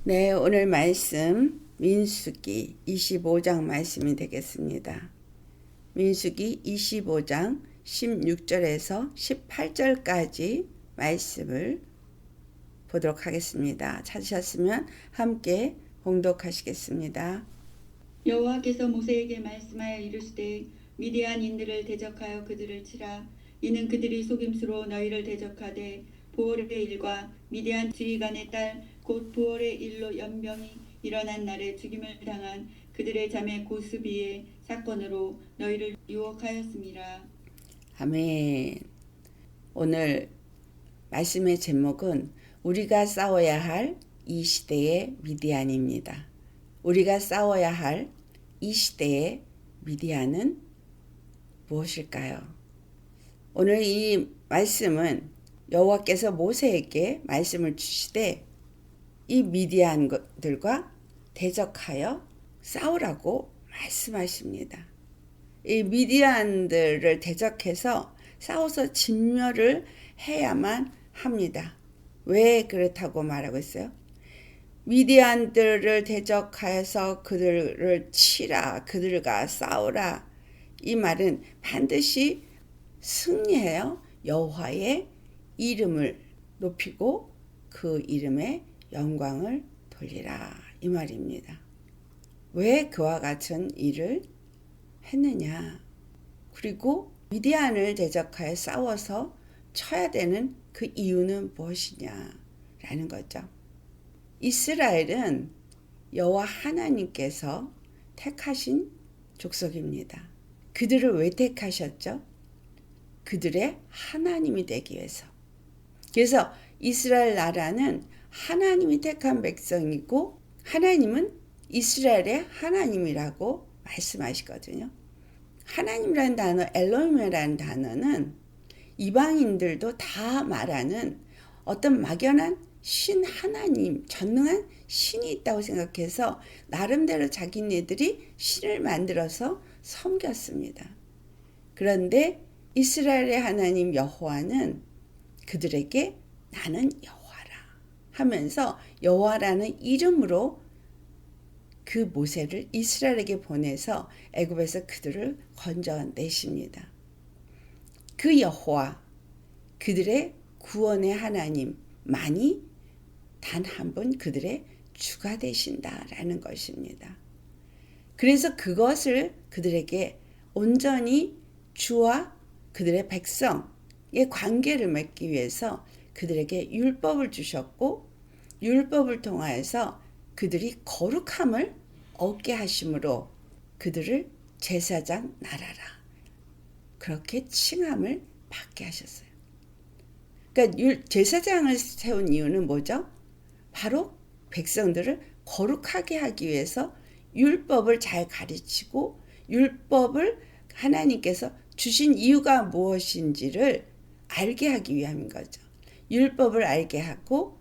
네, 오늘 말씀 민수기 25장 말씀이 되겠습니다. 민수기 25장 16절에서 18절까지 말씀을 보도록 하겠습니다. 찾으셨으면 함께 봉독하시겠습니다. 여호와께서 모세에게 말씀하여 이르시되 미디안인들을 대적하여 그들을 치라. 이는 그들이 속임수로 너희를 대적하되 부올의 일과 미디안 지휘관의 딸 곧 부올의 일로 연병이 일어난 날에 죽임을 당한 그들의 자매 고스비의 사건으로 너희를 유혹하였음이라. 아멘. 오늘 말씀의 제목은 우리가 싸워야 할 이 시대의 미디안입니다. 우리가 싸워야 할 이 시대의 미디안은 무엇일까요? 오늘 이 말씀은 여호와께서 모세에게 말씀을 주시되 이 미디안들과 대적하여 싸우라고 말씀하십니다. 이 미디안들을 대적해서 싸워서 진멸을 해야만 합니다. 왜 그렇다고 말하고 있어요? 미디안들을 대적하여서 그들을 치라, 그들과 싸우라. 이 말은 반드시 승리하여 여호와의 이름을 높이고 그 이름에 영광을 돌리라. 이 말입니다. 왜 그와 같은 일을 했느냐? 그리고 미디안을 대적하여 싸워서 쳐야 되는 그 이유는 무엇이냐라는 거죠. 이스라엘은 여호와 하나님께서 택하신 족속입니다. 그들을 왜 택하셨죠? 그들의 하나님이 되기 위해서. 그래서 이스라엘 나라는 하나님이 택한 백성이고 하나님은 이스라엘의 하나님이라고 말씀하시거든요. 하나님이라는 단어, 엘로힘이라는 단어는 이방인들도 다 말하는 어떤 막연한 신 하나님, 전능한 신이 있다고 생각해서 나름대로 자기네들이 신을 만들어서 섬겼습니다. 그런데 이스라엘의 하나님 여호와는 그들에게 나는 여호와라 하면서 여호와라는 이름으로 그 모세를 이스라엘에게 보내서 애굽에서 그들을 건져내십니다. 그 여호와, 그들의 구원의 하나님만이 단 한 분 그들의 주가 되신다라는 것입니다. 그래서 그것을 그들에게 온전히 주와 그들의 백성의 관계를 맺기 위해서 그들에게 율법을 주셨고 율법을 통하여서 그들이 거룩함을 얻게 하심으로 그들을 제사장 나라라 그렇게 칭함을 받게 하셨어요. 그러니까 제사장을 세운 이유는 뭐죠? 바로 백성들을 거룩하게 하기 위해서 율법을 잘 가르치고 율법을 하나님께서 주신 이유가 무엇인지를 알게 하기 위함인 거죠. 율법을 알게 하고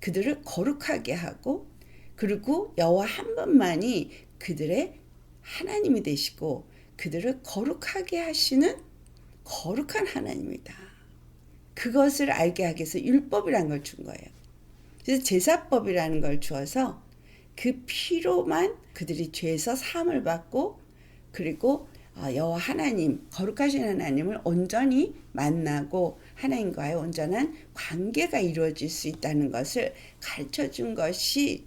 그들을 거룩하게 하고 그리고 여호와 한 분만이 그들의 하나님이 되시고 그들을 거룩하게 하시는 거룩한 하나님이다. 그것을 알게 하기 위해서 율법이라는 걸 준 거예요. 그래서 제사법이라는 걸 주어서 그 피로만 그들이 죄에서 사함을 받고 그리고 여호와 하나님, 거룩하신 하나님을 온전히 만나고 하나님과의 온전한 관계가 이루어질 수 있다는 것을 가르쳐준 것이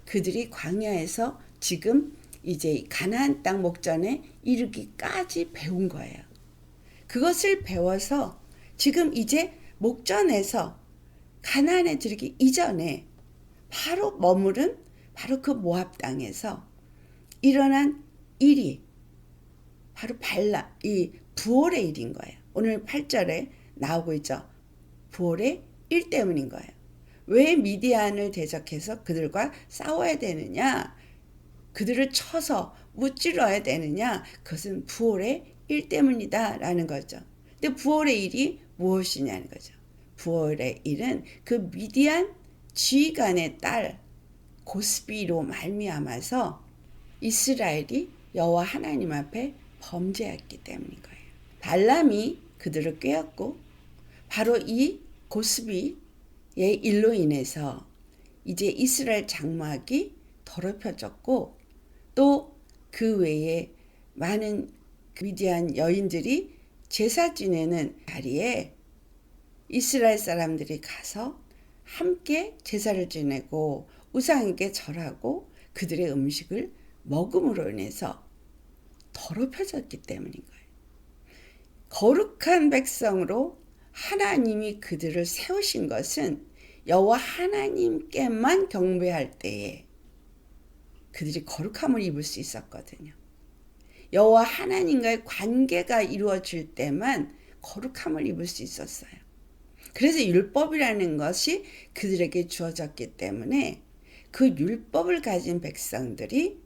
그들이 광야에서 지금 이제 가나안 땅 목전에 이르기까지 배운 거예요. 그것을 배워서 지금 이제 목전에서 가나안에 들기 이전에 바로 머무른 바로 그 모압 땅에서 일어난 일이 바로 이 부올의 일인 거예요. 오늘 8절에 나오고 있죠. 부올의 일 때문인 거예요. 왜 미디안을 대적해서 그들과 싸워야 되느냐? 그들을 쳐서 무찔러야 되느냐? 그것은 부올의 일 때문이다 라는 거죠. 근데 부올의 일이 무엇이냐는 거죠. 부올의 일은 그 미디안 지휘관의 딸 고스비로 말미암아서 이스라엘이 여호와 하나님 앞에 범죄했기 때문인 거예요. 발람이 그들을 꾀었고 바로 이 고스비의 일로 인해서 이제 이스라엘 장막이 더럽혀졌고 또 그 외에 많은 미디안 여인들이 제사 지내는 자리에 이스라엘 사람들이 가서 함께 제사를 지내고 우상에게 절하고 그들의 음식을 먹음으로 인해서 더럽혀졌기 때문인 거예요. 거룩한 백성으로 하나님이 그들을 세우신 것은 여호와 하나님께만 경배할 때에 그들이 거룩함을 입을 수 있었거든요. 여호와 하나님과의 관계가 이루어질 때만 거룩함을 입을 수 있었어요. 그래서 율법이라는 것이 그들에게 주어졌기 때문에 그 율법을 가진 백성들이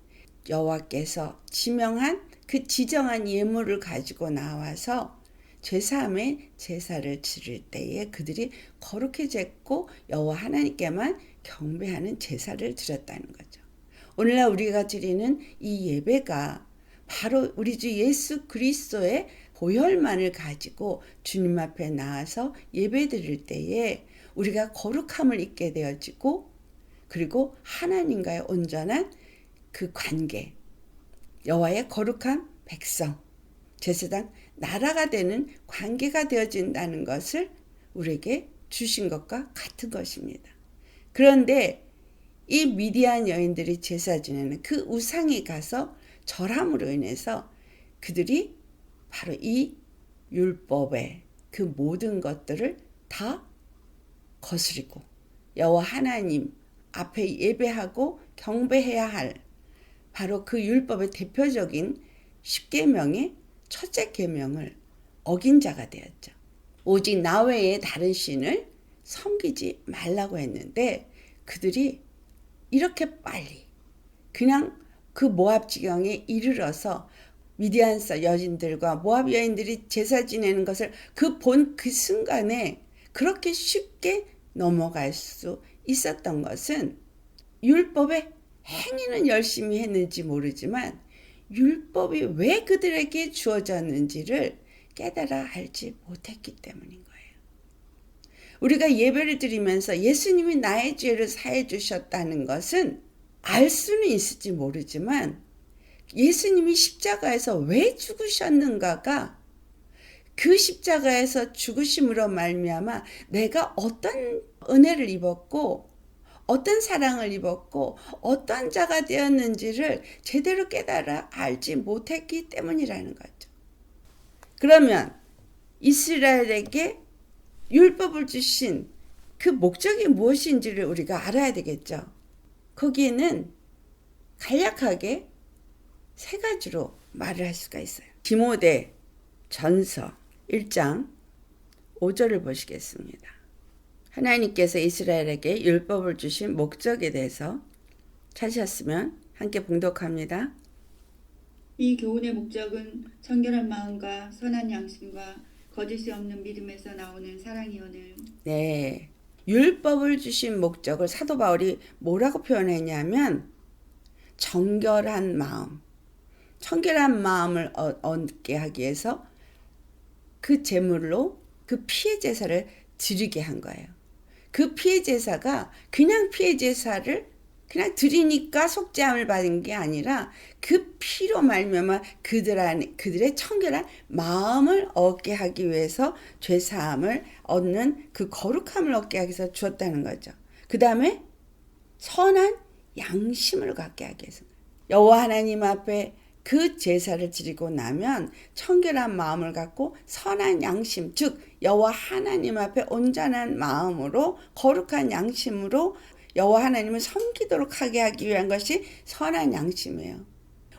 여호와께서 지명한 그 지정한 예물을 가지고 나와서 제사함의 제사를 치를 때에 그들이 거룩해졌고 여호와 하나님께만 경배하는 제사를 드렸다는 거죠. 오늘날 우리가 드리는 이 예배가 바로 우리 주 예수 그리스도의 보혈만을 가지고 주님 앞에 나와서 예배 드릴 때에 우리가 거룩함을 입게 되어지고 그리고 하나님과의 온전한 그 관계, 여호와의 거룩한 백성, 제사장 나라가 되는 관계가 되어진다는 것을 우리에게 주신 것과 같은 것입니다. 그런데 이 미디안 여인들이 제사 지내는 그 우상에 가서 절함으로 인해서 그들이 바로 이 율법의 그 모든 것들을 다 거스리고 여호와 하나님 앞에 예배하고 경배해야 할 바로 그 율법의 대표적인 10계명의 첫째 계명을 어긴 자가 되었죠. 오직 나 외에 다른 신을 섬기지 말라고 했는데 그들이 이렇게 빨리 그냥 그 모압 지경에 이르러서 미디안 여인들과 모압 여인들이 제사 지내는 것을 본 그 순간에 그렇게 쉽게 넘어갈 수 있었던 것은 율법의 행위는 열심히 했는지 모르지만 율법이 왜 그들에게 주어졌는지를 깨달아 알지 못했기 때문인 거예요. 우리가 예배를 드리면서 예수님이 나의 죄를 사해 주셨다는 것은 알 수는 있을지 모르지만 예수님이 십자가에서 왜 죽으셨는가가 그 십자가에서 죽으심으로 말미암아 내가 어떤 은혜를 입었고 어떤 사랑을 입었고 어떤 자가 되었는지를 제대로 깨달아 알지 못했기 때문이라는 거죠. 그러면 이스라엘에게 율법을 주신 그 목적이 무엇인지를 우리가 알아야 되겠죠. 거기에는 간략하게 세 가지로 말을 할 수가 있어요. 디모데 전서 1장 5절을 보시겠습니다. 하나님께서 이스라엘에게 율법을 주신 목적에 대해서 찾으셨으면 함께 봉독합니다. 이 교훈의 목적은 청결한 마음과 선한 양심과 거짓이 없는 믿음에서 나오는 사랑이오늘. 네, 율법을 주신 목적을 사도 바울이 뭐라고 표현했냐면 정결한 마음, 청결한 마음을 얻게 하기 위해서 그 제물로 그 피의 제사를 드리게 한 거예요. 그 피의 제사가 그냥 피의 제사를 그냥 드리니까 속죄함을 받은 게 아니라 그 피로 말미암아 그들의 청결한 마음을 얻게 하기 위해서 죄사함을 얻는 그 거룩함을 얻게 하기 위해서 주었다는 거죠. 그 다음에 선한 양심을 갖게 하기 위해서 여호와 하나님 앞에 그 제사를 드리고 나면 청결한 마음을 갖고 선한 양심, 즉 여호와 하나님 앞에 온전한 마음으로 거룩한 양심으로 여호와 하나님을 섬기도록 하게 하기 위한 것이 선한 양심이에요.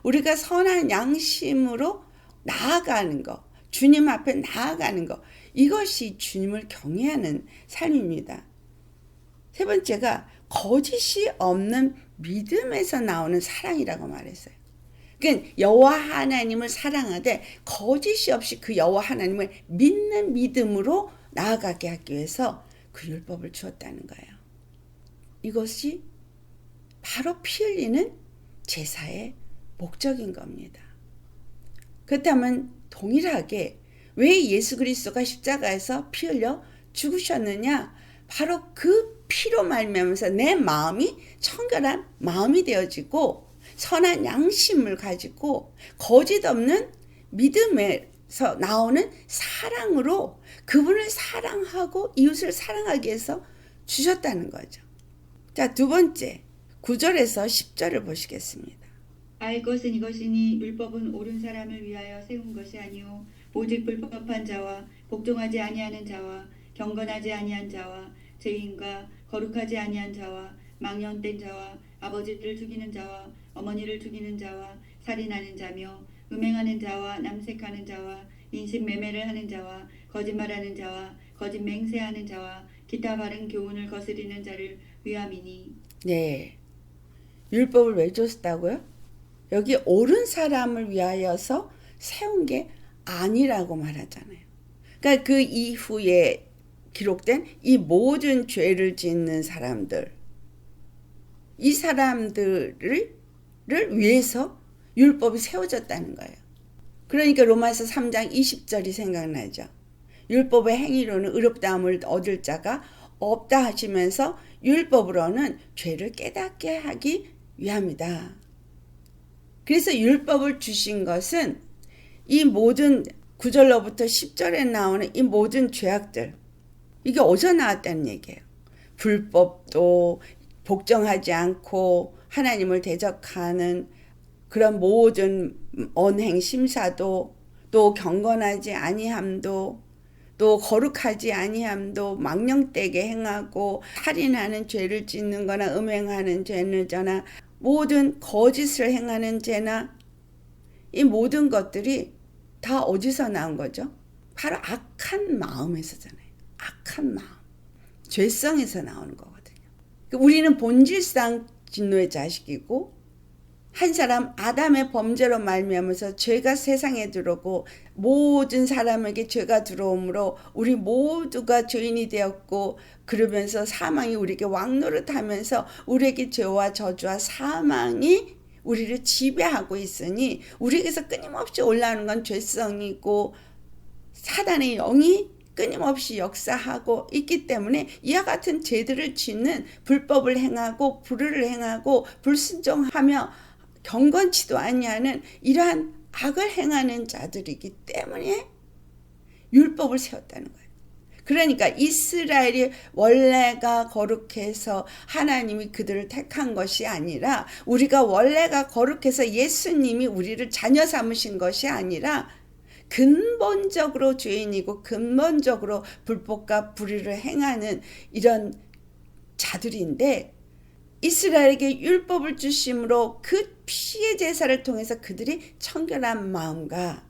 우리가 선한 양심으로 나아가는 것, 주님 앞에 나아가는 것, 이것이 주님을 경외하는 삶입니다. 세 번째가 거짓이 없는 믿음에서 나오는 사랑이라고 말했어요. 그러니까 여호와 하나님을 사랑하되 거짓이 없이 그 여호와 하나님을 믿는 믿음으로 나아가게 하기 위해서 그 율법을 주었다는 거예요. 이것이 바로 피 흘리는 제사의 목적인 겁니다. 그렇다면 동일하게 왜 예수 그리스도가 십자가에서 피 흘려 죽으셨느냐? 바로 그 피로 말미암아서 내 마음이 청결한 마음이 되어지고 선한 양심을 가지고 거짓 없는 믿음에서 나오는 사랑으로 그분을 사랑하고 이웃을 사랑하기 위해서 주셨다는 거죠. 자, 두 번째 9절에서 10절을 보시겠습니다. 알 것은 이것이니 율법은 옳은 사람을 위하여 세운 것이 아니요 오직 불법한 자와 복종하지 아니하는 자와 경건하지 아니한 자와 죄인과 거룩하지 아니한 자와 망령된 자와 아버지를 죽이는 자와 어머니를 죽이는 자와 살인하는 자며 음행하는 자와 남색하는 자와 인신매매를 하는 자와 거짓말하는 자와 거짓 맹세하는 자와 기타 바른 교훈을 거스리는 자를 위함이니. 네, 율법을 왜 줬다고요? 여기 옳은 사람을 위하여서 세운 게 아니라고 말하잖아요. 그러니까 그 이후에 기록된 이 모든 죄를 짓는 사람들, 이 사람들을 위해서 율법이 세워졌다는 거예요. 그러니까 로마서 3장 20절이 생각나죠. 율법의 행위로는 의롭다함을 얻을 자가 없다 하시면서 율법으로는 죄를 깨닫게 하기 위함이다. 그래서 율법을 주신 것은 이 모든 9절로부터 10절에 나오는 이 모든 죄악들, 이게 어디서 나왔다는 얘기예요. 불법도 복종하지 않고 하나님을 대적하는 그런 모든 언행 심사도, 또 경건하지 아니함도, 또 거룩하지 아니함도, 망령되게 행하고 살인하는 죄를 짓는 거나 음행하는 죄는 저나 모든 거짓을 행하는 죄나 이 모든 것들이 다 어디서 나온 거죠? 바로 악한 마음에서잖아요. 악한 마음. 죄성에서 나오는 거거든요. 우리는 본질상 진노의 자식이고 한 사람 아담의 범죄로 말미암아서 죄가 세상에 들어오고 모든 사람에게 죄가 들어오므로 우리 모두가 죄인이 되었고 그러면서 사망이 우리에게 왕노릇하면서 우리에게 죄와 저주와 사망이 우리를 지배하고 있으니 우리에게서 끊임없이 올라오는 건 죄성이고 사단의 영이 끊임없이 역사하고 있기 때문에 이와 같은 죄들을 짓는 불법을 행하고 불의를 행하고 불순종하며 경건치도 아니하는 이러한 악을 행하는 자들이기 때문에 율법을 세웠다는 거예요. 그러니까 이스라엘이 원래가 거룩해서 하나님이 그들을 택한 것이 아니라 우리가 원래가 거룩해서 예수님이 우리를 자녀 삼으신 것이 아니라 근본적으로 죄인이고 근본적으로 불법과 불의를 행하는 이런 자들인데 이스라엘에게 율법을 주심으로 그 피의 제사를 통해서 그들이 청결한 마음과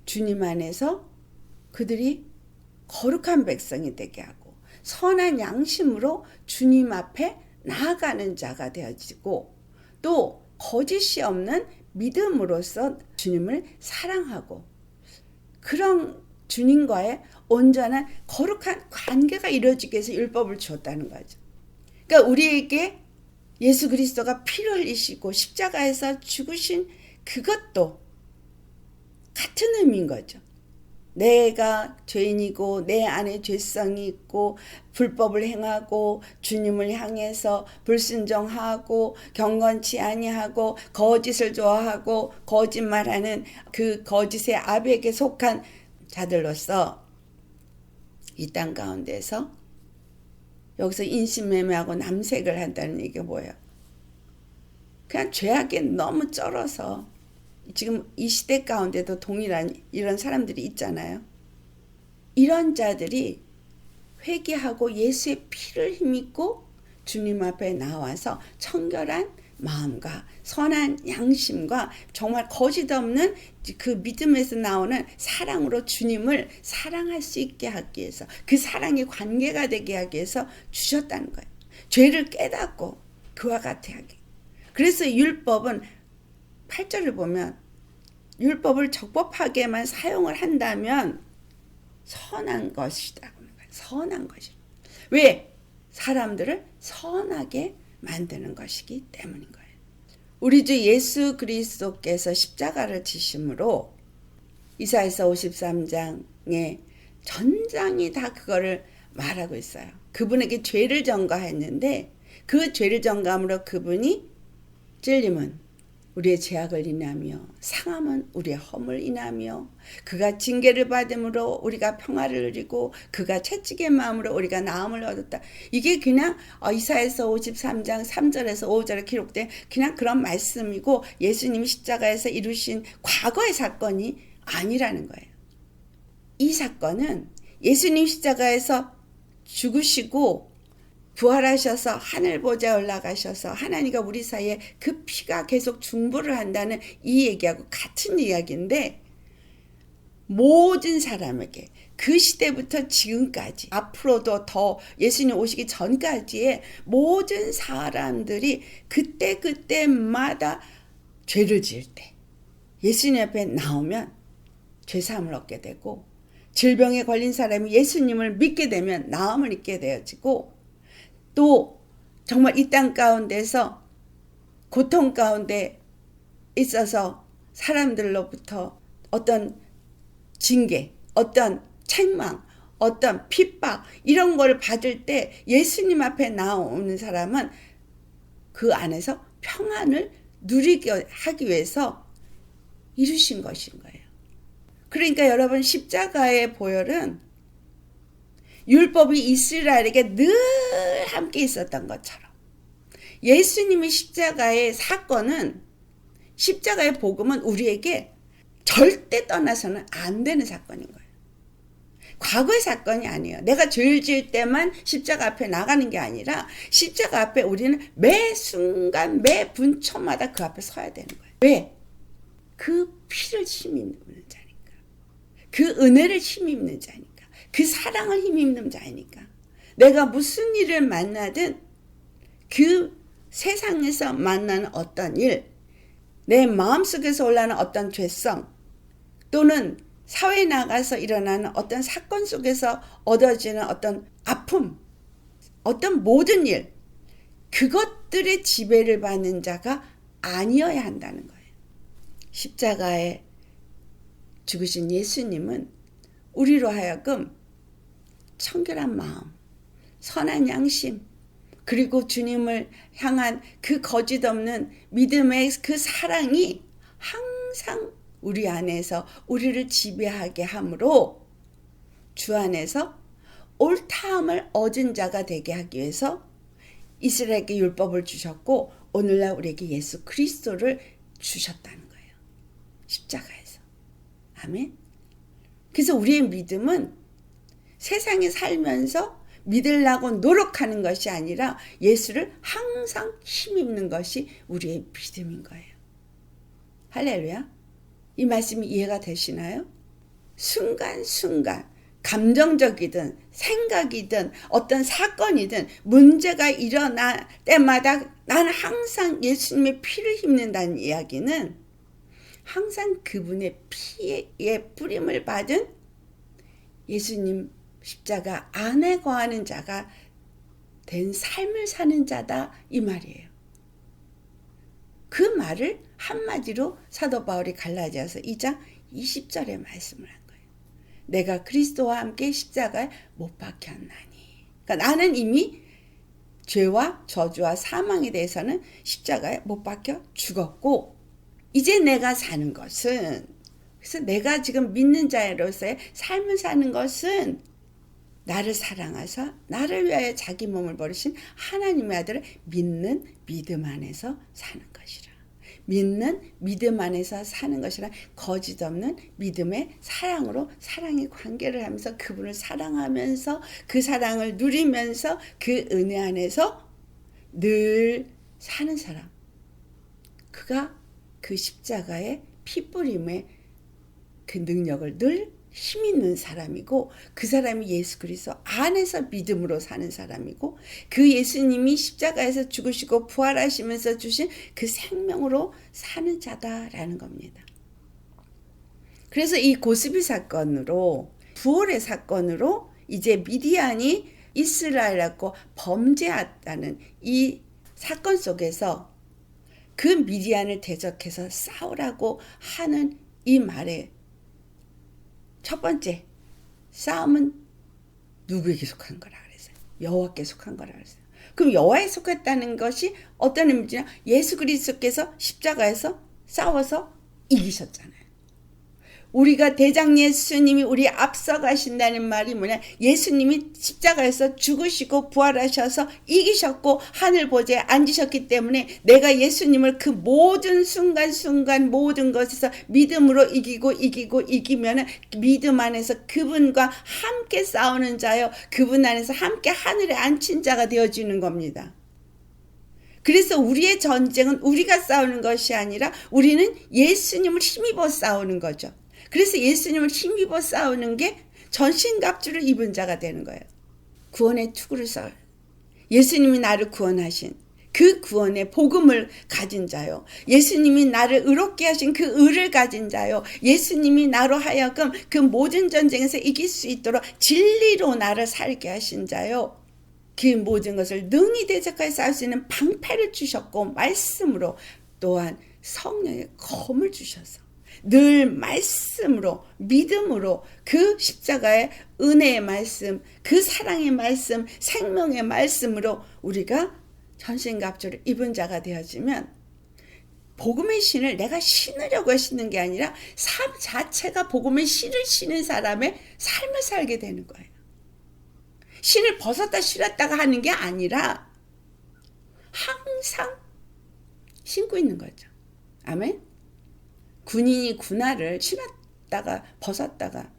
주님 안에서 그들이 거룩한 백성이 되게 하고 선한 양심으로 주님 앞에 나아가는 자가 되어지고 또 거짓이 없는 믿음으로써 주님을 사랑하고 그런 주님과의 온전한 거룩한 관계가 이루어지기 위해서 율법을 주었다는 거죠. 그러니까 우리에게 예수 그리스도가 피를 흘리시고 십자가에서 죽으신 그것도 같은 의미인 거죠. 내가 죄인이고 내 안에 죄성이 있고 불법을 행하고 주님을 향해서 불순종하고 경건치 아니하고 거짓을 좋아하고 거짓말하는 그 거짓의 아비에게 속한 자들로서 이 땅 가운데서 여기서 인신매매하고 남색을 한다는 얘기가 뭐예요? 그냥 죄악에 너무 쩔어서 지금 이 시대 가운데도 동일한 이런 사람들이 있잖아요. 이런 자들이 회개하고 예수의 피를 힘입고 주님 앞에 나와서 청결한 마음과 선한 양심과 정말 거짓 없는 그 믿음에서 나오는 사랑으로 주님을 사랑할 수 있게 하기 위해서 그 사랑의 관계가 되게 하기 위해서 주셨다는 거예요. 죄를 깨닫고 그와 같아 하기. 그래서 율법은 8절을 보면 율법을 적법하게만 사용을 한다면 선한 것이다. 선한 것이다. 왜? 사람들을 선하게 만드는 것이기 때문인 거예요. 우리 주 예수 그리스도께서 십자가를 지심으로 이사야서 53장에 전장이 다 그거를 말하고 있어요. 그분에게 죄를 전가했는데 그 죄를 전가함으로 그분이 찔림은 우리의 죄악을 인하며 상함은 우리의 허물 인하며 그가 징계를 받음으로 우리가 평화를 누리고 그가 채찍의 마음으로 우리가 나음을 얻었다. 이게 그냥 이사야서 53장 3절에서 5절에 기록된 그냥 그런 말씀이고 예수님이 십자가에서 이루신 과거의 사건이 아니라는 거예요. 이 사건은 예수님 십자가에서 죽으시고 부활하셔서 하늘 보좌에 올라가셔서 하나님과 우리 사이에 그 피가 계속 중보를 한다는 이 얘기하고 같은 이야기인데 모든 사람에게 그 시대부터 지금까지 앞으로도 더 예수님 오시기 전까지의 모든 사람들이 그때마다 죄를 지을 때 예수님 앞에 나오면 죄사함을 얻게 되고 질병에 걸린 사람이 예수님을 믿게 되면 나음을 잊게 되어지고 또 정말 이 땅 가운데서 고통 가운데 있어서 사람들로부터 어떤 징계, 어떤 책망, 어떤 핍박 이런 걸 받을 때 예수님 앞에 나오는 사람은 그 안에서 평안을 누리게 하기 위해서 이루신 것인 거예요. 그러니까 여러분 십자가의 보혈은 율법이 이스라엘에게 늘 함께 있었던 것처럼 예수님의 십자가의 사건은 십자가의 복음은 우리에게 절대 떠나서는 안 되는 사건인 거예요. 과거의 사건이 아니에요. 내가 죄를 지을 때만 십자가 앞에 나가는 게 아니라 십자가 앞에 우리는 매 순간 매 분초마다 그 앞에 서야 되는 거예요. 왜? 그 피를 힘입는 자니까. 그 은혜를 힘입는 자니까. 그 사랑을 힘입는 자이니까. 내가 무슨 일을 만나든 그 세상에서 만나는 어떤 일, 내 마음속에서 올라오는 어떤 죄성 또는 사회에 나가서 일어나는 어떤 사건 속에서 얻어지는 어떤 아픔, 어떤 모든 일, 그것들의 지배를 받는 자가 아니어야 한다는 거예요. 십자가에 죽으신 예수님은 우리로 하여금 청결한 마음, 선한 양심, 그리고 주님을 향한 그 거짓없는 믿음의 그 사랑이 항상 우리 안에서 우리를 지배하게 함으로 주 안에서 옳다함을 얻은 자가 되게 하기 위해서 이스라엘에게 율법을 주셨고 오늘날 우리에게 예수 그리스도를 주셨다는 거예요. 십자가에서. 아멘. 그래서 우리의 믿음은 세상에 살면서 믿으려고 노력하는 것이 아니라 예수를 항상 힘입는 것이 우리의 믿음인 거예요. 할렐루야. 이 말씀이 이해가 되시나요? 순간순간 감정적이든 생각이든 어떤 사건이든 문제가 일어날 때마다 나는 항상 예수님의 피를 힘는다는 이야기는 항상 그분의 피에 뿌림을 받은 예수님 십자가 안에 거하는 자가 된 삶을 사는 자다 이 말이에요. 그 말을 한마디로 사도 바울이 갈라디아서 2장 20절에 말씀을 한 거예요. 내가 그리스도와 함께 십자가에 못 박혔나니. 그러니까 나는 이미 죄와 저주와 사망에 대해서는 십자가에 못 박혀 죽었고 이제 내가 사는 것은 그래서 내가 지금 믿는 자로서의 삶을 사는 것은 나를 사랑하사 나를 위하여 자기 몸을 버리신 하나님의 아들을 믿는 믿음 안에서 사는 것이라. 믿는 믿음 안에서 사는 것이라. 거짓 없는 믿음의 사랑으로 사랑의 관계를 하면서 그분을 사랑하면서 그 사랑을 누리면서 그 은혜 안에서 늘 사는 사람. 그가 그 십자가의 피뿌림의 그 능력을 늘 힘있는 사람이고 그 사람이 예수 그리스도 안에서 믿음으로 사는 사람이고 그 예수님이 십자가에서 죽으시고 부활하시면서 주신 그 생명으로 사는 자다라는 겁니다. 그래서 이 고스비 사건으로 부활의 사건으로 이제 미디안이 이스라엘하고 범죄했다는 이 사건 속에서 그 미디안을 대적해서 싸우라고 하는 이 말에 첫 번째 싸움은 누구에게 속한 거라 그랬어요? 여호와께 속한 거라 그랬어요. 그럼 여호와에 속했다는 것이 어떤 의미냐? 예수 그리스도께서 십자가에서 싸워서 이기셨잖아요. 우리가 대장 예수님이 우리 앞서 가신다는 말이 뭐냐? 예수님이 십자가에서 죽으시고 부활하셔서 이기셨고 하늘 보좌에 앉으셨기 때문에 내가 예수님을 그 모든 순간순간 모든 것에서 믿음으로 이기면 믿음 안에서 그분과 함께 싸우는 자요, 그분 안에서 함께 하늘에 앉힌 자가 되어지는 겁니다. 그래서 우리의 전쟁은 우리가 싸우는 것이 아니라 우리는 예수님을 힘입어 싸우는 거죠. 그래서 예수님을 힘입어 싸우는 게 전신갑주를 입은 자가 되는 거예요. 구원의 투구를 써요. 예수님이 나를 구원하신 그 구원의 복음을 가진 자요. 예수님이 나를 의롭게 하신 그 의를 가진 자요. 예수님이 나로 하여금 그 모든 전쟁에서 이길 수 있도록 진리로 나를 살게 하신 자요. 그 모든 것을 능히 대적하여 싸울 수 있는 방패를 주셨고 말씀으로 또한 성령의 검을 주셔서 늘 말씀으로 믿음으로 그 십자가의 은혜의 말씀, 그 사랑의 말씀, 생명의 말씀으로 우리가 전신갑주를 입은 자가 되어지면 복음의 신을 내가 신으려고 신는 게 아니라 삶 자체가 복음의 신을 신은 사람의 삶을 살게 되는 거예요. 신을 벗었다 실었다가 하는 게 아니라 항상 신고 있는 거죠. 아멘? 군인이 군화를 신었다가 벗었다가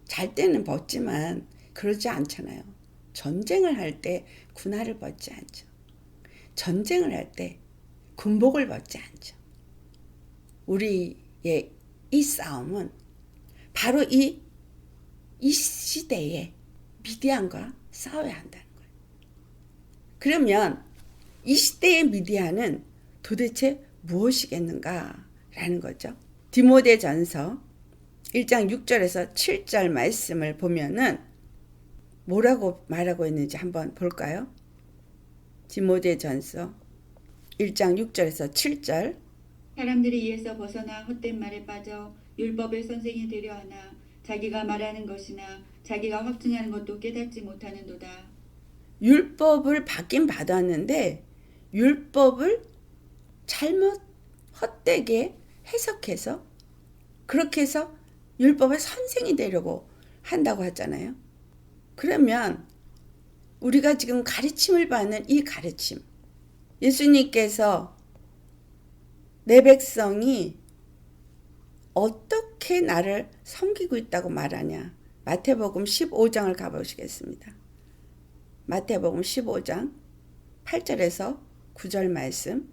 잘 때는 벗지만 그러지 않잖아요. 전쟁을 할 때 군화를 벗지 않죠. 전쟁을 할 때 군복을 벗지 않죠. 우리의 이 싸움은 바로 이 시대에 미디안과 싸워야 한다는 거예요. 그러면 이 시대의 미디안은 도대체 무엇이겠는가? 라는 거죠. 디모데전서 1장 6절에서 7절 말씀을 보면은 뭐라고 말하고 있는지 한번 볼까요? 디모데전서 1장 6절에서 7절. 사람들이 이에서 벗어나 헛된 말에 빠져 율법의 선생이 되려 하나 자기가 말하는 것이나 자기가 확증하는 것도 깨닫지 못하는도다. 율법을 받긴 받았는데 율법을 잘못 헛되게 해석해서 그렇게 해서 율법의 선생이 되려고 한다고 하잖아요. 그러면 우리가 지금 가르침을 받는 이 가르침, 예수님께서 내 백성이 어떻게 나를 섬기고 있다고 말하냐. 마태복음 15장을 가보시겠습니다. 마태복음 15장 8절에서 9절 말씀.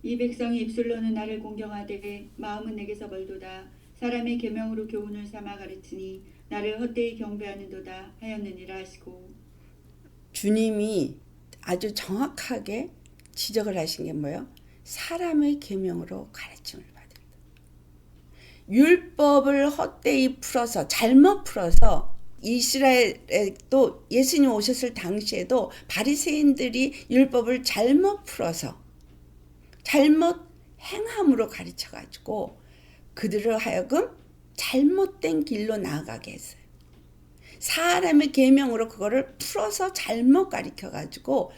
이 백성이 입술로는 나를 공경하되 마음은 내게서 멀도다. 사람의 계명으로 교훈을 삼아 가르치니 나를 헛되이 경배하는도다 하였느니라 하시고. 주님이 아주 정확하게 지적을 하신 게 뭐예요? 사람의 계명으로 가르침을 받는다. 율법을 헛되이 풀어서 잘못 풀어서 이스라엘에 또 예수님 오셨을 당시에도 바리새인들이 율법을 잘못 풀어서 잘못 행함으로 가르쳐가지고 그들을 하여금 잘못된 길로 나아가게 했어요. 사람의 계명으로 그거를 풀어서 잘못 가르쳐가지고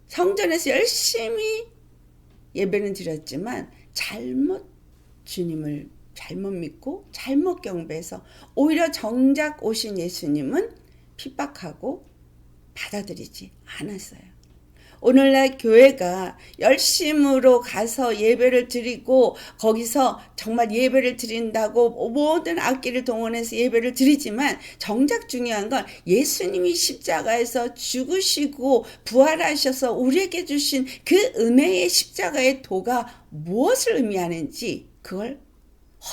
성전에서 열심히 예배는 드렸지만 잘못 주님을 잘못 믿고 잘못 경배해서 오히려 정작 오신 예수님은 핍박하고 받아들이지 않았어요. 오늘날 교회가 열심으로 가서 예배를 드리고 거기서 정말 예배를 드린다고 모든 악기를 동원해서 예배를 드리지만 정작 중요한 건 예수님이 십자가에서 죽으시고 부활하셔서 우리에게 주신 그 은혜의 십자가의 도가 무엇을 의미하는지 그걸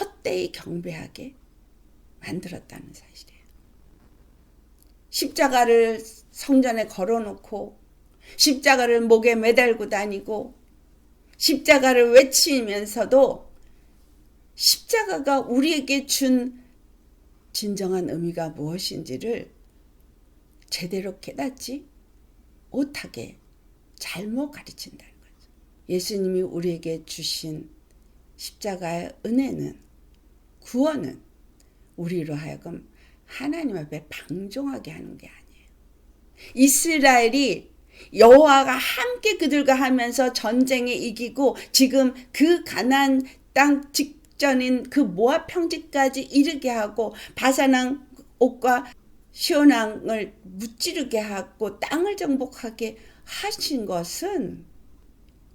헛되이 경배하게 만들었다는 사실이에요. 십자가를 성전에 걸어놓고 십자가를 목에 매달고 다니고 십자가를 외치면서도 십자가가 우리에게 준 진정한 의미가 무엇인지를 제대로 깨닫지 못하게 잘못 가르친다는 거죠. 예수님이 우리에게 주신 십자가의 은혜는, 구원은 우리로 하여금 하나님 앞에 방종하게 하는 게 아니에요. 이스라엘이 여호와가 함께 그들과 하면서 전쟁에 이기고 지금 그 가나안 땅 직전인 그 모압 평지까지 이르게 하고 바산왕 옥과 시온왕을 무찌르게 하고 땅을 정복하게 하신 것은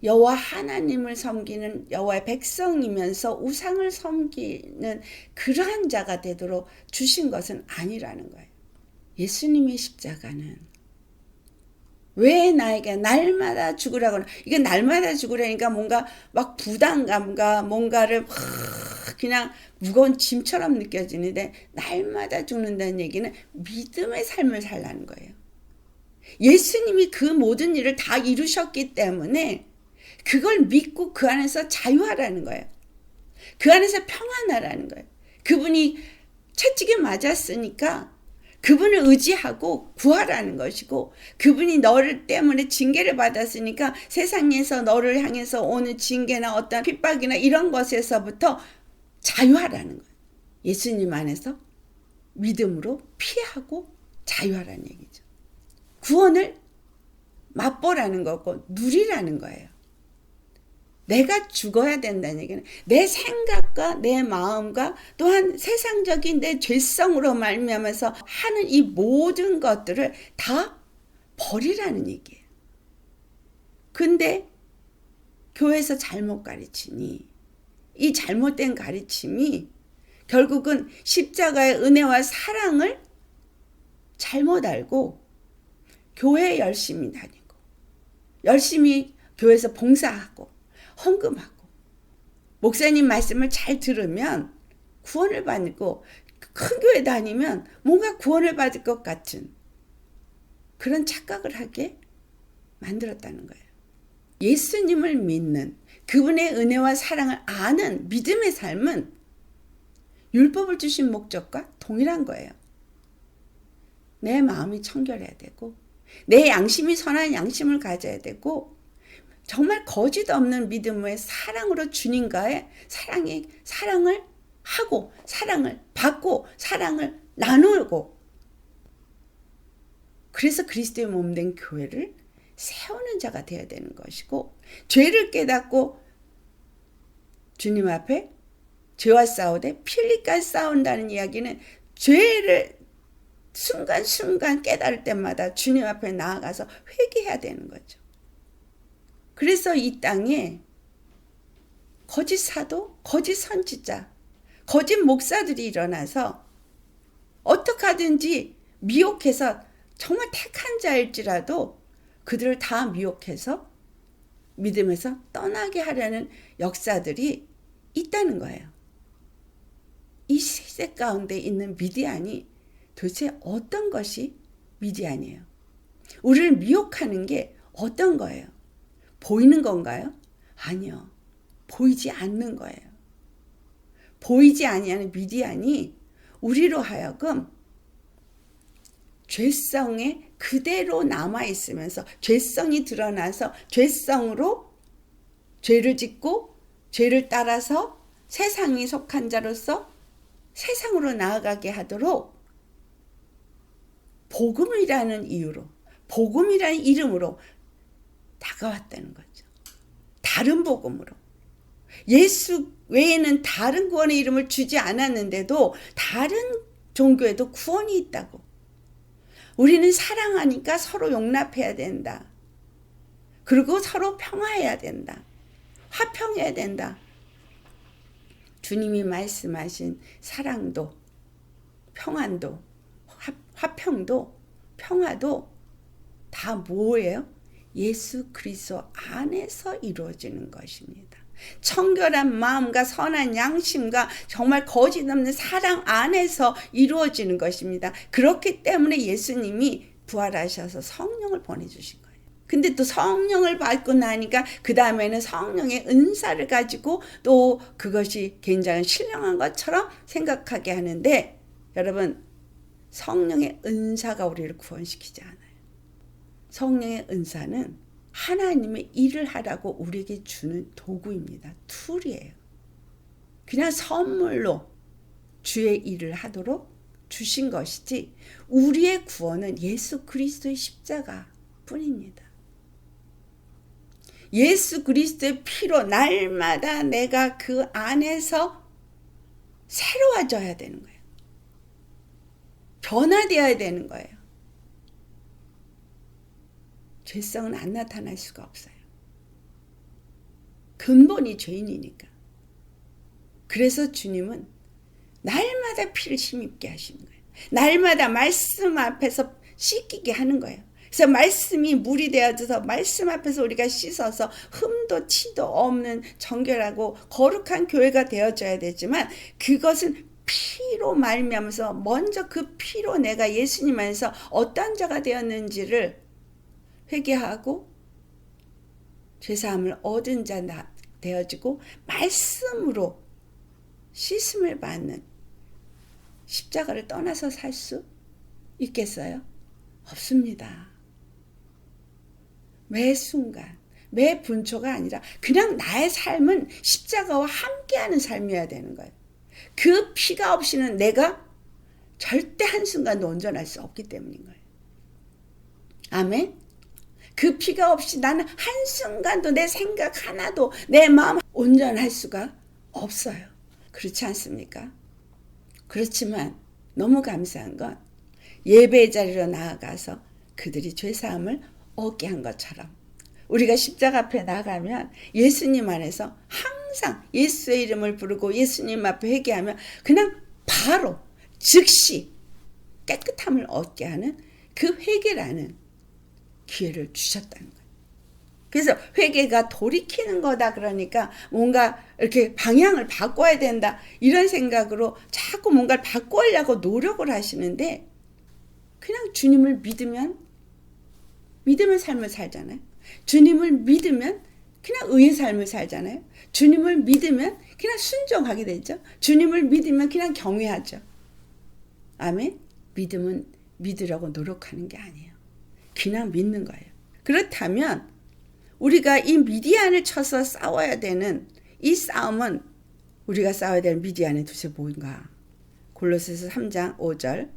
여호와 하나님을 섬기는 여호와의 백성이면서 우상을 섬기는 그러한 자가 되도록 주신 것은 아니라는 거예요. 예수님의 십자가는 왜 나에게 날마다 죽으라고, 이게 날마다 죽으라니까 뭔가 막 부담감과 뭔가를 그냥 무거운 짐처럼 느껴지는데, 날마다 죽는다는 얘기는 믿음의 삶을 살라는 거예요. 예수님이 그 모든 일을 다 이루셨기 때문에 그걸 믿고 그 안에서 자유하라는 거예요. 그 안에서 평안하라는 거예요. 그분이 채찍에 맞았으니까 그분을 의지하고 구하라는 것이고, 그분이 너를 때문에 징계를 받았으니까 세상에서 너를 향해서 오는 징계나 어떤 핍박이나 이런 것에서부터 자유하라는 거예요. 예수님 안에서 믿음으로 피하고 자유하라는 얘기죠. 구원을 맛보라는 거고 누리라는 거예요. 내가 죽어야 된다는 얘기는 내 생각과 내 마음과 또한 세상적인 내 죄성으로 말미암아서 하는 이 모든 것들을 다 버리라는 얘기예요. 근데 교회에서 잘못 가르치니 이 잘못된 가르침이 결국은 십자가의 은혜와 사랑을 잘못 알고 교회에 열심히 다니고 열심히 교회에서 봉사하고 헌금하고 목사님 말씀을 잘 들으면 구원을 받고 큰 교회 다니면 뭔가 구원을 받을 것 같은 그런 착각을 하게 만들었다는 거예요. 예수님을 믿는 그분의 은혜와 사랑을 아는 믿음의 삶은 율법을 주신 목적과 동일한 거예요. 내 마음이 청결해야 되고 내 양심이 선한 양심을 가져야 되고 정말 거짓 없는 믿음의 사랑으로 주님과의 사랑을 하고 사랑을 받고 사랑을 나누고, 그래서 그리스도의 몸된 교회를 세우는 자가 되어야 되는 것이고, 죄를 깨닫고 주님 앞에 죄와 싸우되 피 흘리까지 싸운다는 이야기는 죄를 순간순간 깨달을 때마다 주님 앞에 나아가서 회개해야 되는 거죠. 그래서 이 땅에 거짓 사도, 거짓 선지자, 거짓 목사들이 일어나서 어떻게 하든지 미혹해서 정말 택한 자일지라도 그들을 다 미혹해서 믿음에서 떠나게 하려는 역사들이 있다는 거예요. 이 시대 가운데 있는 미디안이 도대체 어떤 것이 미디안이에요? 우리를 미혹하는 게 어떤 거예요? 보이는 건가요? 아니요. 보이지 않는 거예요. 보이지 아니하는 미디안이 우리로 하여금 죄성에 그대로 남아있으면서 죄성이 드러나서 죄성으로 죄를 짓고 죄를 따라서 세상이 속한 자로서 세상으로 나아가게 하도록 복음이라는 이유로, 복음이라는 이름으로 다가왔다는 거죠. 다른 복음으로. 예수 외에는 다른 구원의 이름을 주지 않았는데도 다른 종교에도 구원이 있다고. 우리는 사랑하니까 서로 용납해야 된다. 그리고 서로 평화해야 된다. 화평해야 된다. 주님이 말씀하신 사랑도, 평안도, 화평도, 평화도 다 뭐예요? 예수 그리스도 안에서 이루어지는 것입니다. 청결한 마음과 선한 양심과 정말 거짓 없는 사랑 안에서 이루어지는 것입니다. 그렇기 때문에 예수님이 부활하셔서 성령을 보내주신 거예요. 근데 또 성령을 받고 나니까 그 다음에는 성령의 은사를 가지고 또 그것이 굉장히 신령한 것처럼 생각하게 하는데, 여러분, 성령의 은사가 우리를 구원시키지 않아요. 성령의 은사는 하나님의 일을 하라고 우리에게 주는 도구입니다. 툴이에요. 그냥 선물로 주의 일을 하도록 주신 것이지 우리의 구원은 예수 그리스도의 십자가 뿐입니다. 예수 그리스도의 피로 날마다 내가 그 안에서 새로워져야 되는 거예요. 변화되어야 되는 거예요. 죄성은 안 나타날 수가 없어요. 근본이 죄인이니까. 그래서 주님은 날마다 피를 힘입게 하시는 거예요. 날마다 말씀 앞에서 씻기게 하는 거예요. 그래서 말씀이 물이 되어져서 말씀 앞에서 우리가 씻어서 흠도 티도 없는 정결하고 거룩한 교회가 되어져야 되지만 그것은 피로 말미암아서 먼저 그 피로 내가 예수님 안에서 어떤 자가 되었는지를 회개하고 죄사함을 얻은 자 되어지고 말씀으로 씻음을 받는 십자가를 떠나서 살 수 있겠어요? 없습니다. 매 순간, 매 분초가 아니라 그냥 나의 삶은 십자가와 함께하는 삶이어야 되는 거예요. 그 피가 없이는 내가 절대 한순간도 온전할 수 없기 때문인 거예요. 아멘? 그 피가 없이 나는 한순간도 내 생각 하나도 내 마음 온전할 수가 없어요. 그렇지 않습니까? 그렇지만 너무 감사한 건 예배의 자리로 나아가서 그들이 죄사함을 얻게 한 것처럼 우리가 십자가 앞에 나가면 예수님 안에서 항상 예수의 이름을 부르고 예수님 앞에 회개하면 그냥 바로 즉시 깨끗함을 얻게 하는 그 회개라는 기회를 주셨다는 거예요. 그래서 회개가 돌이키는 거다 그러니까 뭔가 이렇게 방향을 바꿔야 된다 이런 생각으로 자꾸 뭔가를 바꾸려고 노력을 하시는데 그냥 주님을 믿으면 삶을 살잖아요. 주님을 믿으면 그냥 의의 삶을 살잖아요. 주님을 믿으면 그냥 순종하게 되죠. 주님을 믿으면 그냥 경외하죠. 아멘? 믿음은 믿으려고 노력하는 게 아니에요. 그냥 믿는 거예요. 그렇다면 우리가 이 미디안을 쳐서 싸워야 되는 이 싸움은 우리가 싸워야 될 미디안의 도대체 뭔가? 골로새서 3장 5절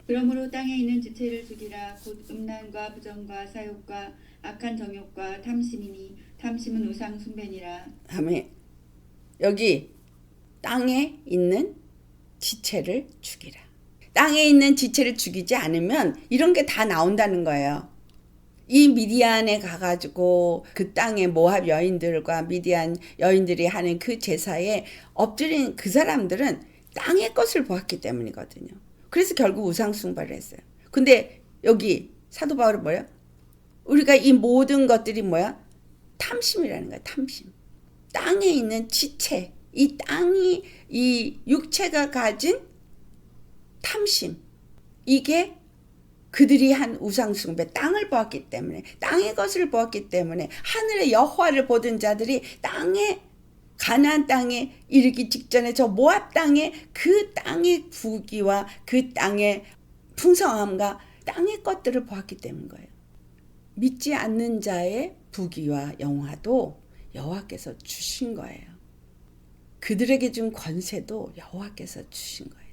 그러므로 땅에 있는 지체를 죽이라. 곧 음란과 부정과 사욕과 악한 정욕과 탐심이니 탐심은 우상 숭배니라. 아멘. 여기 땅에 있는 지체를 죽이라. 땅에 있는 지체를 죽이지 않으면 이런 게 다 나온다는 거예요. 이 미디안에 가가지고 그 땅의 모압 여인들과 미디안 여인들이 하는 그 제사에 엎드린 그 사람들은 땅의 것을 보았기 때문이거든요. 그래서 결국 우상숭배를 했어요. 근데 여기 사도 바울은 뭐예요? 우리가 이 모든 것들이 뭐야? 탐심이라는 거야. 탐심. 땅에 있는 지체, 이 땅이 이 육체가 가진 탐심. 이게 그들이 한 우상숭배, 땅을 보았기 때문에, 땅의 것을 보았기 때문에 하늘의 여호와를 보던 자들이 땅에 가나안 땅에 이르기 직전에 저 모압 땅에 그 땅의 부귀와 그 땅의 풍성함과 땅의 것들을 보았기 때문인 거예요. 믿지 않는 자의 부귀와 영화도 여호와께서 주신 거예요. 그들에게 준 권세도 여호와께서 주신 거예요.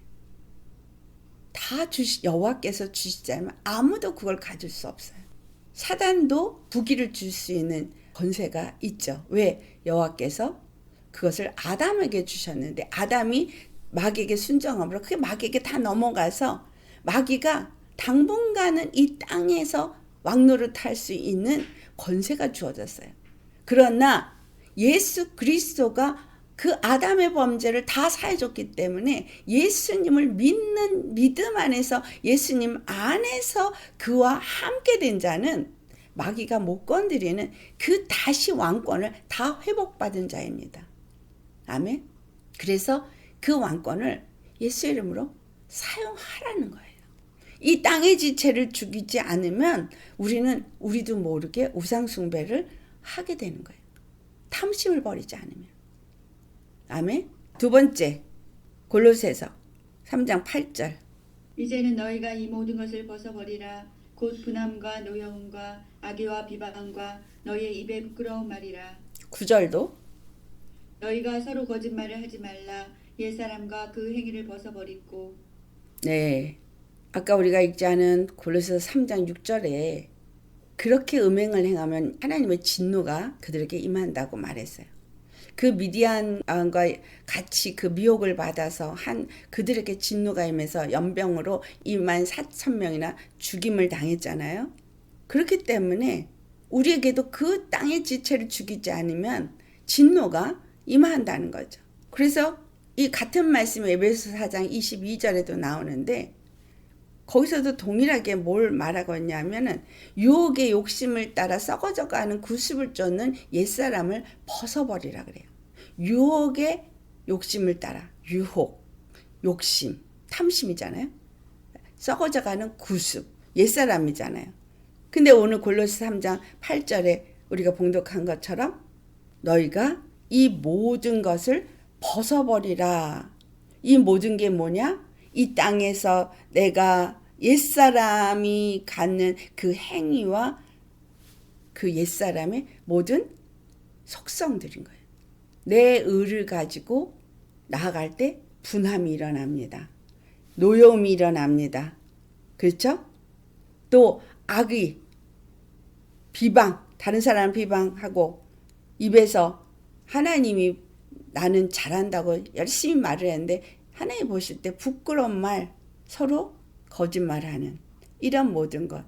여호와께서 주시지 않으면 아무도 그걸 가질 수 없어요. 사단도 부귀를 줄 수 있는 권세가 있죠. 왜? 여호와께서 그것을 아담에게 주셨는데 아담이 마귀에게 순종함으로 그게 마귀에게 다 넘어가서 마귀가 당분간은 이 땅에서 왕노릇할 수 있는 권세가 주어졌어요. 그러나 예수 그리스도가 그 아담의 범죄를 다 사해줬기 때문에 예수님을 믿는 믿음 안에서 예수님 안에서 그와 함께 된 자는 마귀가 못 건드리는 그 다시 왕권을 다 회복받은 자입니다. 아멘. 그래서 그 왕권을 예수 이름으로 사용하라는 거예요. 이 땅의 지체를 죽이지 않으면 우리도 모르게 우상숭배를 하게 되는 거예요. 탐심을 버리지 않으면. 아멘. 두 번째, 골로새서 3장 8절. 이제는 너희가 이 모든 것을 벗어버리라. 곧 분함과 노여움과 악의와 비방과 너희의 입에 부끄러운 말이라. 9절도 너희가 서로 거짓말을 하지 말라. 옛사람과 그 행위를 벗어버리고 네. 아까 우리가 읽지 않은 골로새서 3장 6절에 그렇게 음행을 행하면 하나님의 진노가 그들에게 임한다고 말했어요. 그 미디안과 같이 그 미혹을 받아서 한 그들에게 진노가 임해서 연병으로 24,000명이나 죽임을 당했잖아요. 그렇기 때문에 우리에게도 그 땅의 지체를 죽이지 않으면 진노가 임한다는 거죠. 그래서 이 같은 말씀이 에베소 4장 22절에도 나오는데 거기서도 동일하게 뭘 말하고 있냐면은 유혹의 욕심을 따라 썩어져가는 구습을 쫓는 옛사람을 벗어버리라 그래요. 유혹의 욕심을 따라 유혹, 욕심, 탐심이잖아요. 썩어져가는 구습, 옛사람이잖아요. 근데 오늘 골로새 3장 8절에 우리가 봉독한 것처럼 너희가 이 모든 것을 벗어버리라. 이 모든 게 뭐냐? 이 땅에서 내가 옛사람이 갖는 그 행위와 그 옛사람의 모든 속성들인 거예요. 내 의를 가지고 나아갈 때 분함이 일어납니다. 노여움이 일어납니다. 그렇죠? 또 악의, 비방, 다른 사람 비방하고 입에서 하나님이 나는 잘한다고 열심히 말을 했는데 하나님 보실 때 부끄러운 말, 서로 거짓말하는 이런 모든 것,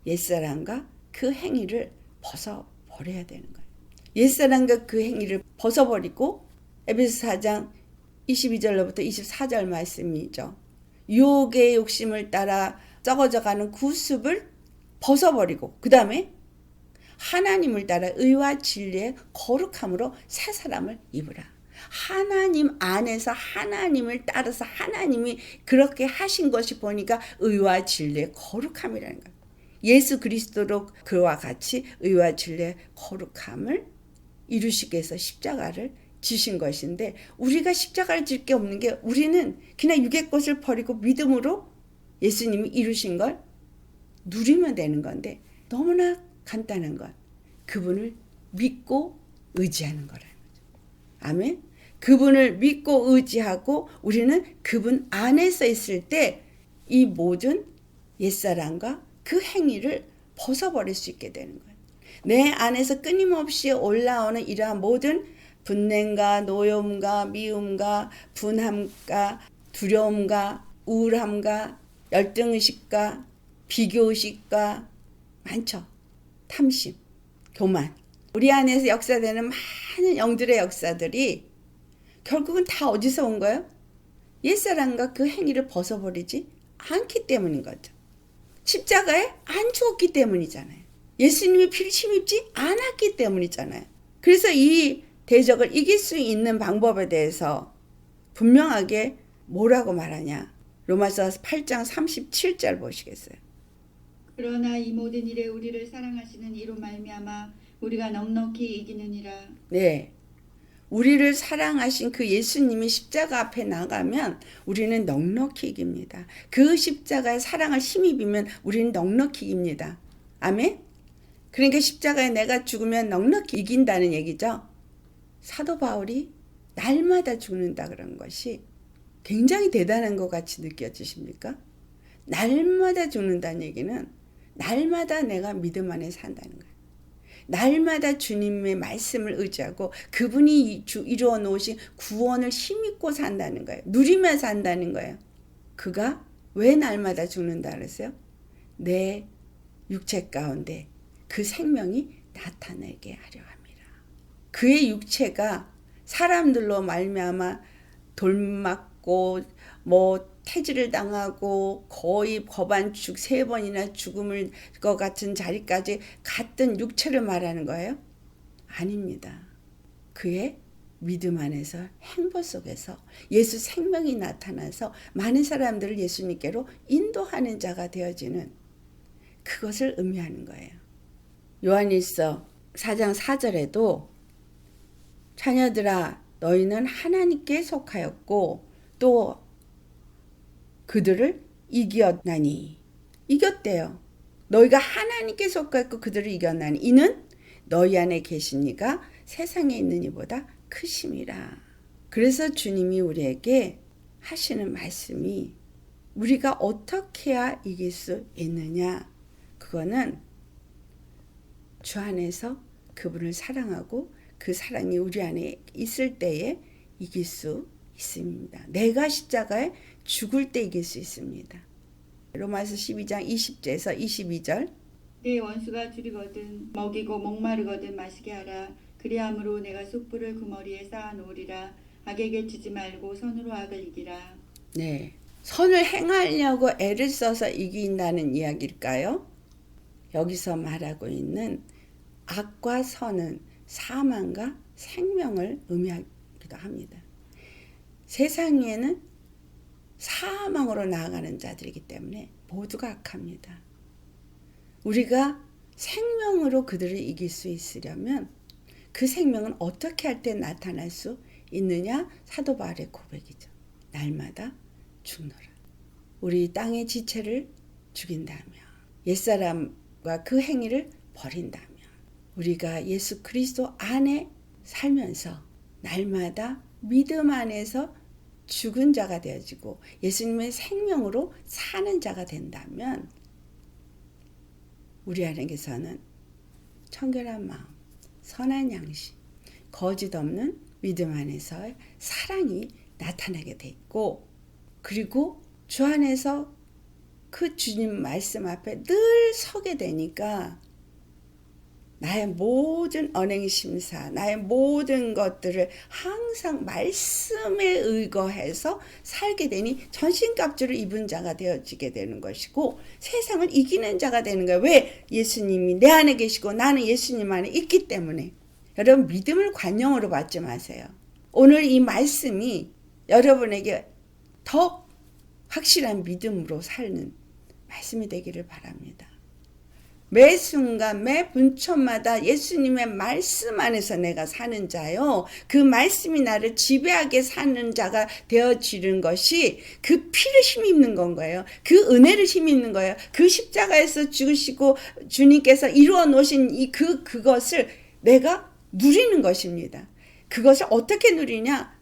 옛사람과 그 행위를 벗어버려야 되는 거예요. 옛사람과 그 행위를 벗어버리고 에베소 4장 22절로부터 24절 말씀이죠. 유혹의 욕심을 따라 썩어져가는 구습을 벗어버리고 그 다음에 하나님을 따라 의와 진리의 거룩함으로 새 사람을 입으라. 하나님 안에서 하나님을 따라서 하나님이 그렇게 하신 것이 보니까 의와 진리의 거룩함이라는 거예요. 예수 그리스도로 그와 같이 의와 진리의 거룩함을 이루시기 위해서 십자가를 지신 것인데 우리가 십자가를 질 게 없는 게 우리는 그냥 육의 것을 버리고 믿음으로 예수님이 이루신 걸 누리면 되는 건데 너무나 간단한 것. 그분을 믿고 의지하는 거라는 거죠. 아멘. 그분을 믿고 의지하고 우리는 그분 안에서 있을 때 이 모든 옛사람과 그 행위를 벗어버릴 수 있게 되는 거예요. 내 안에서 끊임없이 올라오는 이러한 모든 분냄과 노여움과 미움과 분함과 두려움과 우울함과 열등의식과 비교의식과 많죠. 탐심, 교만. 우리 안에서 역사되는 많은 영들의 역사들이 결국은 다 어디서 온 거예요? 옛사람과 그 행위를 벗어버리지 않기 때문인 거죠. 십자가에 안 죽었기 때문이잖아요. 예수님이 피를 침입지 않았기 때문이잖아요. 그래서 이 대적을 이길 수 있는 방법에 대해서 분명하게 뭐라고 말하냐. 로마서 8장 37절 보시겠어요. 그러나 이 모든 일에 우리를 사랑하시는 이로 말미암아 우리가 넉넉히 이기느니라. 네. 우리를 사랑하신 그 예수님이 십자가 앞에 나가면 우리는 넉넉히 이깁니다. 그 십자가의 사랑을 힘입으면 우리는 넉넉히 이깁니다. 아멘? 그러니까 십자가에 내가 죽으면 넉넉히 이긴다는 얘기죠. 사도 바울이 날마다 죽는다 그런 것이 굉장히 대단한 것 같이 느껴지십니까? 날마다 죽는다는 얘기는 날마다 내가 믿음 안에 산다는 거예요. 날마다 주님의 말씀을 의지하고 그분이 이루어 놓으신 구원을 힘입고 산다는 거예요. 누리며 산다는 거예요. 그가 왜 날마다 죽는다 그랬어요? 내 육체 가운데 그 생명이 나타나게 하려 함이라. 그의 육체가 사람들로 말미암아 돌맞고 태질을 당하고 거의 거반죽 3번이나 죽음을 것 같은 자리까지 갔던 육체를 말하는 거예요? 아닙니다. 그의 믿음 안에서 행보 속에서 예수 생명이 나타나서 많은 사람들을 예수님께로 인도하는 자가 되어지는 그것을 의미하는 거예요. 요한일서 4장 4절에도 자녀들아 너희는 하나님께 속하였고 또 그들을 이겼나니. 이겼대요. 너희가 하나님께 속하였고 그들을 이겼나니 이는 너희 안에 계신 이가 세상에 있는 이보다 크심이라. 그래서 주님이 우리에게 하시는 말씀이 우리가 어떻게 해야 이길 수 있느냐? 그거는 주 안에서 그분을 사랑하고 그 사랑이 우리 안에 있을 때에 이길 수 있습니다. 내가 십자가에 죽을 때 이길 수 있습니다. 로마서 12장 20절에서 22절. 내 원수가 줄이거든 먹이고 목마르거든 마시게 하라. 그리함으로 내가 숯불을 그 머리에 쌓아 놓으리라. 악에게 주지 말고 선으로 악을 이기라. 네, 선을 행하려고 애를 써서 이긴다는 이야기일까요? 여기서 말하고 있는 악과 선은 사망과 생명을 의미하기도 합니다. 세상에는 사망으로 나아가는 자들이기 때문에 모두가 악합니다. 우리가 생명으로 그들을 이길 수 있으려면 그 생명은 어떻게 할 때 나타날 수 있느냐? 사도 바울의 고백이죠. 날마다 죽노라. 우리 땅의 지체를 죽인다며, 옛사람과 그 행위를 버린다며, 우리가 예수 그리스도 안에 살면서 날마다 믿음 안에서 죽은 자가 되어지고 예수님의 생명으로 사는 자가 된다면 우리 안에서는 청결한 마음, 선한 양심, 거짓 없는 믿음 안에서의 사랑이 나타나게 돼 있고, 그리고 주 안에서 그 주님 말씀 앞에 늘 서게 되니까 나의 모든 언행 심사, 나의 모든 것들을 항상 말씀에 의거해서 살게 되니 전신갑주를 입은 자가 되어지게 되는 것이고 세상을 이기는 자가 되는 거예요. 왜? 예수님이 내 안에 계시고 나는 예수님 안에 있기 때문에. 여러분, 믿음을 관용으로 받지 마세요. 오늘 이 말씀이 여러분에게 더 확실한 믿음으로 사는 말씀이 되기를 바랍니다. 매 순간 매 분초마다 예수님의 말씀 안에서 내가 사는 자요. 그 말씀이 나를 지배하게 사는 자가 되어지는 것이 그 피를 힘입는 건 거예요. 그 은혜를 힘입는 거예요. 그 십자가에서 죽으시고 주님께서 이루어 놓으신 그것을 내가 누리는 것입니다. 그것을 어떻게 누리냐?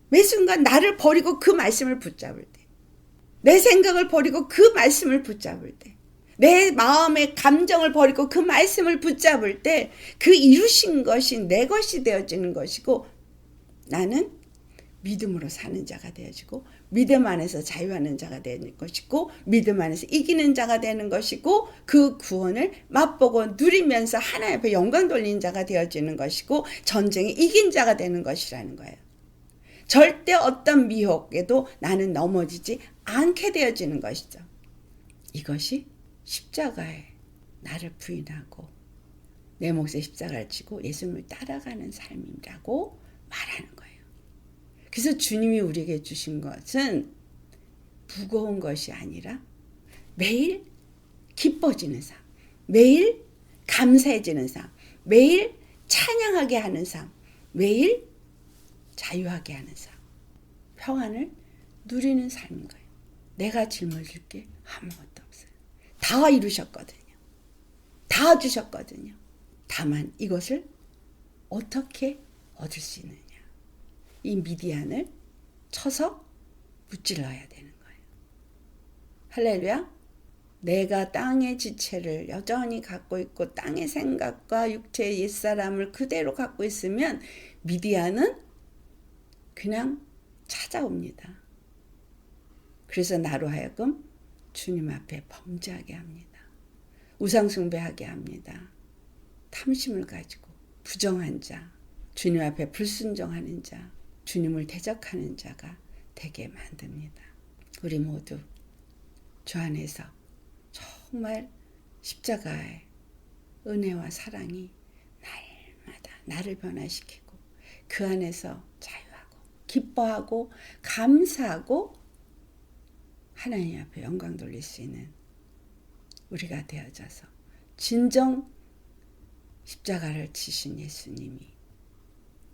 매 순간 나를 버리고 그 말씀을 붙잡을 때, 내 생각을 버리고 그 말씀을 붙잡을 때, 내 마음의 감정을 버리고 그 말씀을 붙잡을 때 그 이루신 것이 내 것이 되어지는 것이고 나는 믿음으로 사는 자가 되어지고 믿음 안에서 자유하는 자가 되는 것이고 믿음 안에서 이기는 자가 되는 것이고 그 구원을 맛보고 누리면서 하나님 앞에 영광 돌리는 자가 되어지는 것이고 전쟁에 이긴 자가 되는 것이라는 거예요. 절대 어떤 미혹에도 나는 넘어지지 않게 되어지는 것이죠. 이것이 십자가에 나를 부인하고 내 몫에 십자가를 지고 예수님을 따라가는 삶이라고 말하는 거예요. 그래서 주님이 우리에게 주신 것은 무거운 것이 아니라 매일 기뻐지는 삶, 매일 감사해지는 삶, 매일 찬양하게 하는 삶, 매일 자유하게 하는 삶, 평안을 누리는 삶인 거예요. 내가 짊어질 게 아무것도 없어요. 다 이루셨거든요. 다 주셨거든요. 다만 이것을 어떻게 얻을 수 있느냐. 이 미디안을 쳐서 무찔러야 되는 거예요. 할렐루야. 내가 땅의 지체를 여전히 갖고 있고 땅의 생각과 육체의 옛사람을 그대로 갖고 있으면 미디안은 그냥 찾아옵니다. 그래서 나로 하여금 주님 앞에 범죄하게 합니다. 우상숭배하게 합니다. 탐심을 가지고 부정한 자, 주님 앞에 불순종하는 자, 주님을 대적하는 자가 되게 만듭니다. 우리 모두 주 안에서 정말 십자가의 은혜와 사랑이 날마다 나를 변화시키고 그 안에서 자유하고 기뻐하고 감사하고 하나님 앞에 영광 돌릴 수 있는 우리가 되어져서 진정 십자가를 지신 예수님이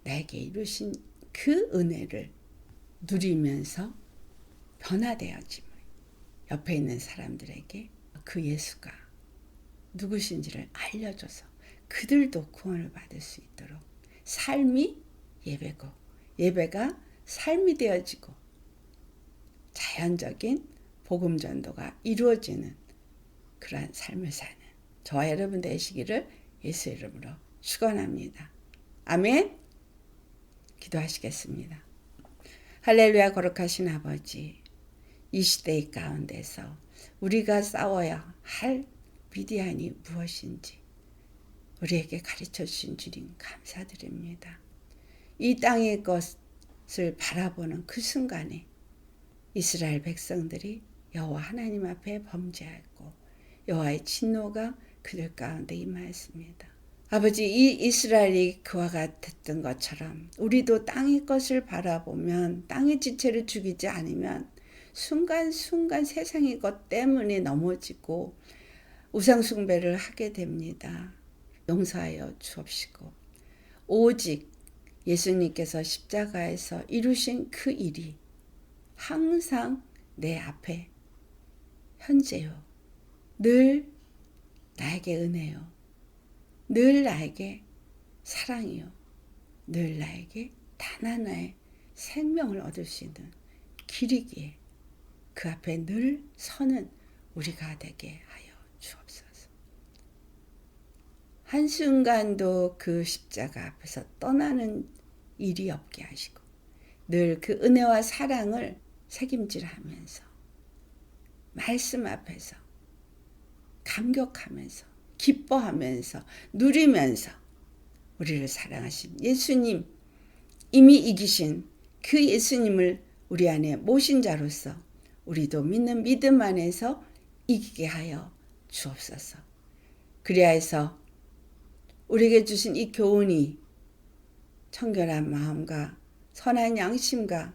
내게 이루신 그 은혜를 누리면서 변화되어짐을 옆에 있는 사람들에게 그 예수가 누구신지를 알려줘서 그들도 구원을 받을 수 있도록 삶이 예배고 예배가 삶이 되어지고 자연적인 복음 전도가 이루어지는 그러한 삶을 사는 저와 여러분 되시기를 예수 이름으로 축원합니다. 아멘. 기도하시겠습니다. 할렐루야. 거룩하신 아버지, 이 시대의 가운데서 우리가 싸워야 할 미디안이 무엇인지 우리에게 가르쳐 주신 주님 감사드립니다. 이 땅의 것을 바라보는 그 순간에 이스라엘 백성들이 여호와 하나님 앞에 범죄하고 여호와의 진노가 그들 가운데 임하였습니다. 아버지, 이 이스라엘이 그와 같았던 것처럼 우리도 땅의 것을 바라보면 땅의 지체를 죽이지 않으면 순간순간 세상의 것 때문에 넘어지고 우상숭배를 하게 됩니다. 용서하여 주옵시고 오직 예수님께서 십자가에서 이루신 그 일이 항상 내 앞에 현재요. 늘 나에게 은혜요. 늘 나에게 사랑이요. 늘 나에게 단 하나의 생명을 얻을 수 있는 길이기에 그 앞에 늘 서는 우리가 되게 하여 주옵소서. 한순간도 그 십자가 앞에서 떠나는 일이 없게 하시고 늘 그 은혜와 사랑을 책임질하면서 말씀 앞에서 감격하면서 기뻐하면서 누리면서 우리를 사랑하신 예수님, 이미 이기신 그 예수님을 우리 안에 모신 자로서 우리도 믿는 믿음 안에서 이기게 하여 주옵소서. 그리하여서 우리에게 주신 이 교훈이 청결한 마음과 선한 양심과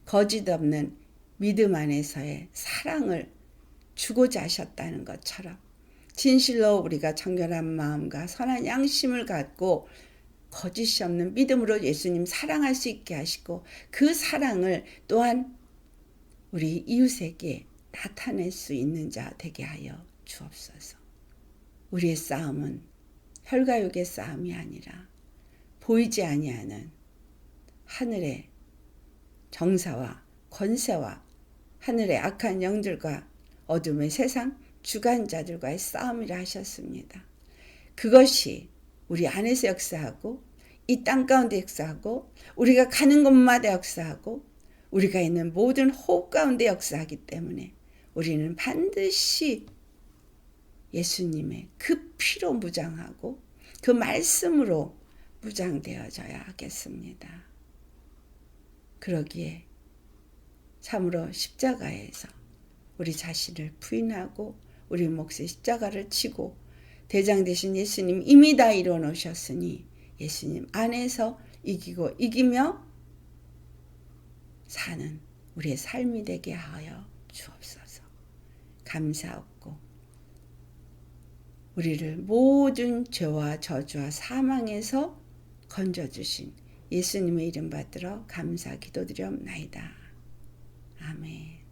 거짓 없는 믿음 안에서의 사랑을 주고자 하셨다는 것처럼 진실로 우리가 청결한 마음과 선한 양심을 갖고 거짓이 없는 믿음으로 예수님 사랑할 수 있게 하시고 그 사랑을 또한 우리 이웃에게 나타낼 수 있는 자 되게 하여 주옵소서. 우리의 싸움은 혈과 육의 싸움이 아니라 보이지 아니하는 하늘의 정사와 권세와 하늘의 악한 영들과 어둠의 세상 주관자들과의 싸움이라 하셨습니다. 그것이 우리 안에서 역사하고 이 땅 가운데 역사하고 우리가 가는 곳마다 역사하고 우리가 있는 모든 호흡 가운데 역사하기 때문에 우리는 반드시 예수님의 그 피로 무장하고 그 말씀으로 무장되어져야 하겠습니다. 그러기에 참으로 십자가에서 우리 자신을 부인하고 우리 몫의 십자가를 치고 대장 되신 예수님 이미 다 이루어 놓으셨으니 예수님 안에서 이기고 이기며 사는 우리의 삶이 되게 하여 주옵소서. 감사하고 우리를 모든 죄와 저주와 사망에서 건져주신 예수님의 이름 받들어 감사 기도드리옵나이다. 아멘.